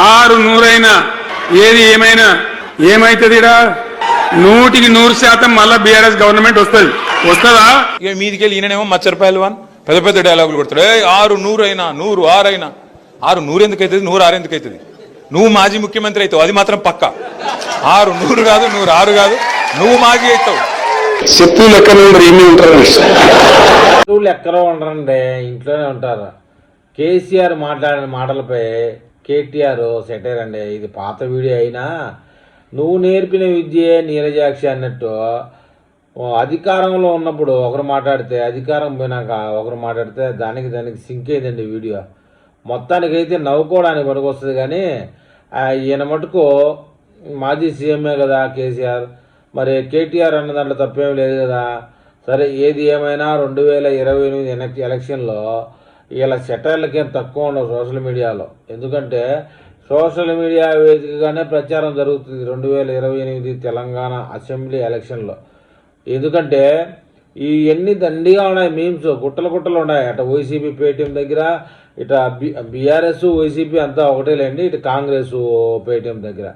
ఆరు నూరైనా ఏది ఏమైనా ఏమైతుందిడా 100% మళ్ళా బీఆర్ఎస్ గవర్నమెంట్ వస్తుందా? ఇక మీదికెళ్ళి ఈయనేమో మచ్చరపాయలు అని పెద్ద పెద్ద డైలాగులు కొడతాడు. 6 100 అయినా 100 6 అయినా 6 100 ఎందుకు అవుతుంది, 100 6 ఎందుకు అవుతుంది? నువ్వు మాజీ ముఖ్యమంత్రి అవుతావు, అది మాత్రం పక్క. 6 100 కాదు, 100 6 కాదు, నువ్వు మాజీ అవుతావు. శత్రువులు ఎక్కడ ఏమి ఉంటారు, శత్రువులు ఎక్కడో ఉండరండి, ఇంట్లోనే ఉంటారు. కేసీఆర్ మాట్లాడిన మాటలపై కేటీఆర్ సెటైర్ అండి. ఇది పాత వీడియో అయినా నువ్వు నేర్పిన విద్యే నీరజాక్షి అన్నట్టు అధికారంలో ఉన్నప్పుడు ఒకరు మాట్లాడితే అధికారం పోయినాక ఒకరు మాట్లాడితే దానికి సింక్ అయిందండి వీడియో. మొత్తానికైతే నవ్వుకోవడానికి పనికొస్తుంది. కానీ ఈయన మటుకు మాజీ సీఎంఏ కదా కేసీఆర్, మరి కేటీఆర్ అన్న దాంట్లో తప్పేం లేదు కదా. సరే ఏది ఏమైనా 2028 ఎలక్షన్లో ఇలా సెటైర్లకేం తక్కువ ఉండవు సోషల్ మీడియాలో. ఎందుకంటే సోషల్ మీడియా వేదికగానే ప్రచారం జరుగుతుంది 2028 తెలంగాణ అసెంబ్లీ ఎలక్షన్లో. ఎందుకంటే ఇవన్నీ దండిగా ఉన్నాయి, మీమ్స్ గుట్టలు ఉన్నాయి. అటు వైసీపీ పేటీఎం దగ్గర, ఇటు బీఆర్ఎస్ వైసీపీ అంతా ఒకటేలేండి, ఇటు కాంగ్రెస్ పేటీఎం దగ్గర.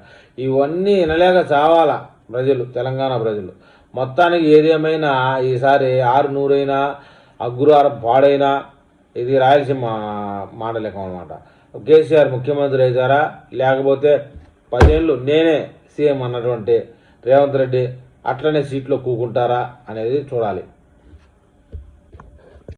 ఇవన్నీ వినలేక చావాలా ప్రజలు, తెలంగాణ ప్రజలు. మొత్తానికి ఏదేమైనా ఈసారి 6 100 అయినా అగ్గురారం పాడైనా ఇది రాయలసీమ మాండలికం అనమాట. కేసీఆర్ ముఖ్యమంత్రి అవుతారా, లేకపోతే 10 ఏళ్ళు నేనే సీఎం అన్నటువంటి రేవంత్ రెడ్డి అట్లనే సీట్లో కూకుంటారా అనేది చూడాలి.